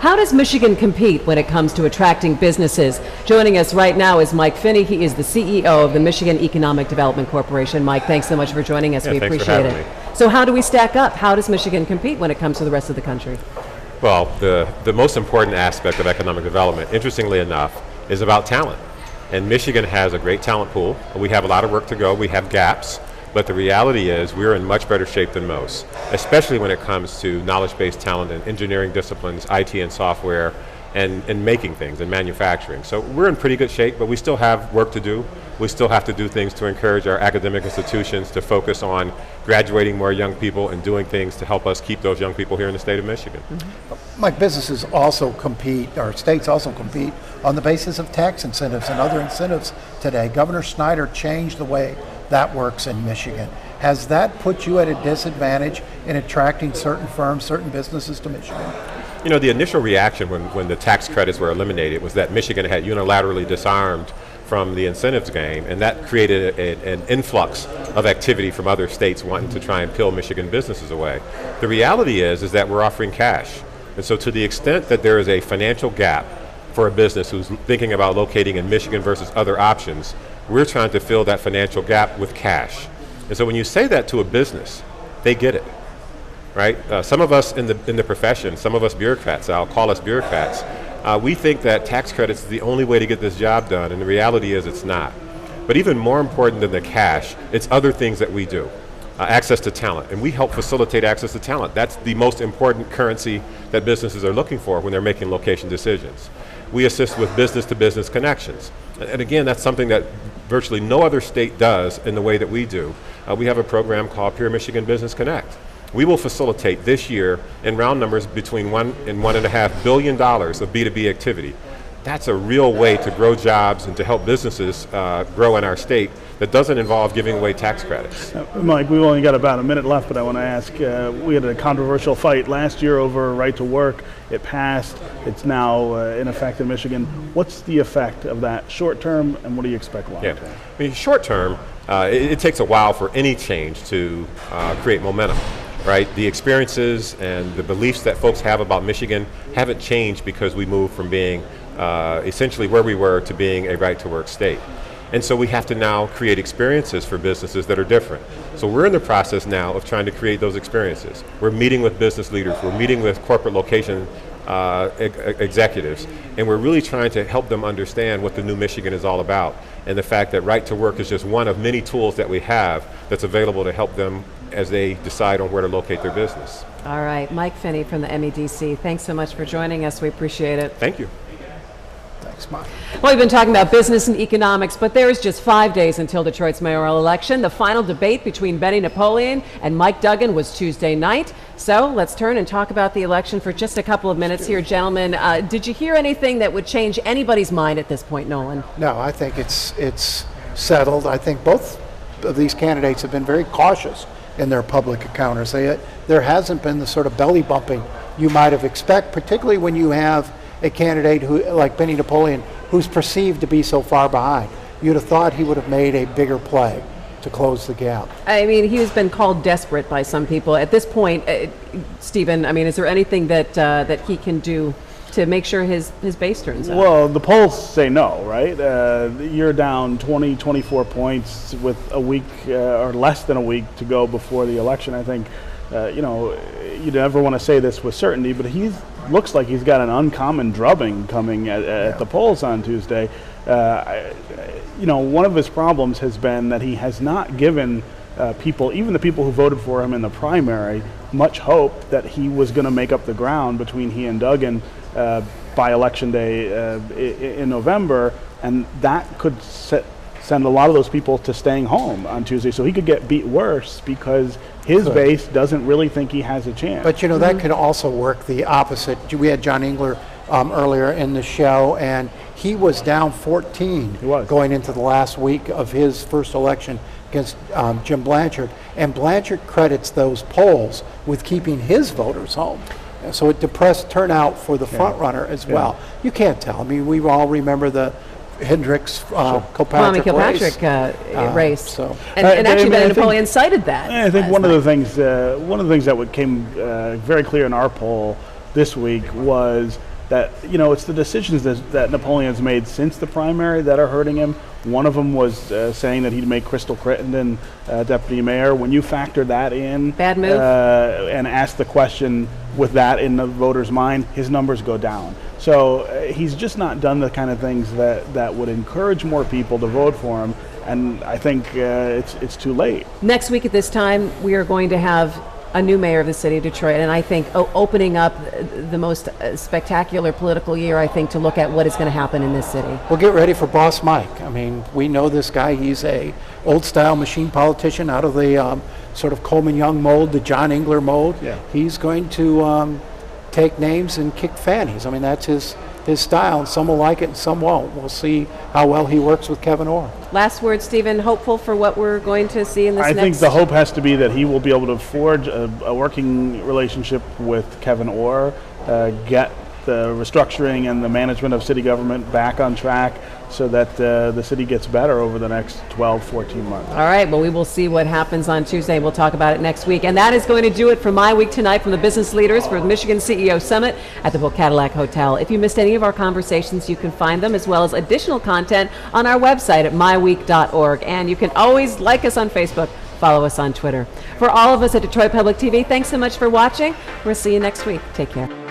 How does Michigan compete when it comes to attracting businesses? Joining us right now is Mike Finney. He is the CEO of the Michigan Economic Development Corporation. Mike, thanks so much for joining us. We appreciate it. So how do we stack up? How does Michigan compete when it comes to the rest of the country? Well, the most important aspect of economic development, interestingly enough, is about talent. And Michigan has a great talent pool. We have a lot of work to go. We have gaps. But the reality is we're in much better shape than most, especially when it comes to knowledge-based talent in engineering disciplines, IT and software, and making things and manufacturing. So we're in pretty good shape, but we still have work to do. We still have to do things to encourage our academic institutions to focus on graduating more young people and doing things to help us keep those young people here in the state of Michigan. Mm-hmm. Mike, businesses also compete, or states also compete, on the basis of tax incentives and other incentives today. Governor Snyder changed the way that works in Michigan. Has that put you at a disadvantage in attracting certain firms, certain businesses to Michigan? You know, the initial reaction when the tax credits were eliminated was that Michigan had unilaterally disarmed from the incentives game, and that created an influx of activity from other states wanting to try and peel Michigan businesses away. The reality is that we're offering cash. And so to the extent that there is a financial gap for a business who's thinking about locating in Michigan versus other options, we're trying to fill that financial gap with cash. And so when you say that to a business, they get it, right? Some of us in the profession, some of us bureaucrats, I'll call us bureaucrats, we think that tax credits is the only way to get this job done, and the reality is it's not. But even more important than the cash, it's other things that we do. Access to talent, and we help facilitate access to talent. That's the most important currency that businesses are looking for when they're making location decisions. We assist with business-to-business connections. And again, that's something that virtually no other state does in the way that we do. We have a program called Pure Michigan Business Connect. We will facilitate this year, in round numbers, between $1 and $1.5 billion of B2B activity. That's a real way to grow jobs and to help businesses grow in our state that doesn't involve giving away tax credits. Mike, we've only got about a minute left, but I want to ask, we had a controversial fight last year over right to work. It passed. It's now in effect in Michigan. What's the effect of that short term, and what do you expect long term? I mean, short term, it takes a while for any change to create momentum. Right, the experiences and the beliefs that folks have about Michigan haven't changed because we moved from being essentially where we were to being a right-to-work state. And so we have to now create experiences for businesses that are different. So we're in the process now of trying to create those experiences. We're meeting with business leaders, we're meeting with corporate location executives, and we're really trying to help them understand what the new Michigan is all about, and the fact that right to work is just one of many tools that we have that's available to help them as they decide on where to locate their business. All right, Mike Finney from the MEDC, thanks so much for joining us. We appreciate it. Thank you. Thanks, Mike. Well, we've been talking about business and economics, but there is just 5 days until Detroit's mayoral election. The final debate between Benny Napoleon and Mike Duggan was Tuesday night. So let's turn and talk about the election for just a couple of minutes here, gentlemen. Did you hear anything that would change anybody's mind at this point, Nolan? No, I think it's settled. I think both of these candidates have been very cautious in their public encounters. There hasn't been the sort of belly bumping you might have expected, particularly when you have a candidate who, like Benny Napoleon, who's perceived to be so far behind. You'd have thought he would have made a bigger play to close the gap. I mean, he has been called desperate by some people. At this point, Stephen, I mean, is there anything that he can do to make sure his base turns out? Well, the polls say no, right? You're down 20, 24 points with a week or less than a week to go before the election. I think, you never want to say this with certainty, but he looks like he's got an uncommon drubbing coming at the polls on Tuesday. One of his problems has been that he has not given people, even the people who voted for him in the primary, much hope that he was going to make up the ground between he and Duggan by Election Day in November, and that could send a lot of those people to staying home on Tuesday. So he could get beat worse because his base doesn't really think he has a chance. But that could also work the opposite. We had John Engler earlier in the show, and he was down 14 going into the last week of his first election against Jim Blanchard. And Blanchard credits those polls with keeping his voters home. So it depressed turnout for the front runner as well. You can't tell. I mean, we all remember the Hendricks Kilpatrick race. So. And actually, Benny Napoleon cited that. I think one of the things that came very clear in our poll this week was that, it's the decisions that Napoleon's made since the primary that are hurting him. One of them was saying that he'd make Crystal Crittenden deputy mayor. When you factor that in, bad move, and ask the question with that in the voter's mind, his numbers go down. So he's just not done the kind of things that would encourage more people to vote for him. And I think it's too late. Next week at this time, we are going to have a new mayor of the city of Detroit, and I think opening up the most spectacular political year, I think, to look at what is going to happen in this city. Well, get ready for Boss Mike. I mean, we know this guy. He's a old-style machine politician out of the sort of Coleman Young mold, the John Engler mold. Yeah. He's going to take names and kick fannies. I mean, that's his style, and some will like it and some won't. We'll see how well he works with Kevin Orr. Last word, Stephen, hopeful for what we're going to see in this I think the hope has to be that he will be able to forge a working relationship with Kevin Orr, get the restructuring and the management of city government back on track so that the city gets better over the next 12, 14 months. All right, well, we will see what happens on Tuesday. We'll talk about it next week. And that is going to do it for My Week tonight from the business leaders for the Michigan CEO Summit at the Book Cadillac Hotel. If you missed any of our conversations, you can find them as well as additional content on our website at myweek.org. And you can always like us on Facebook, follow us on Twitter. For all of us at Detroit Public TV, thanks so much for watching. We'll see you next week. Take care.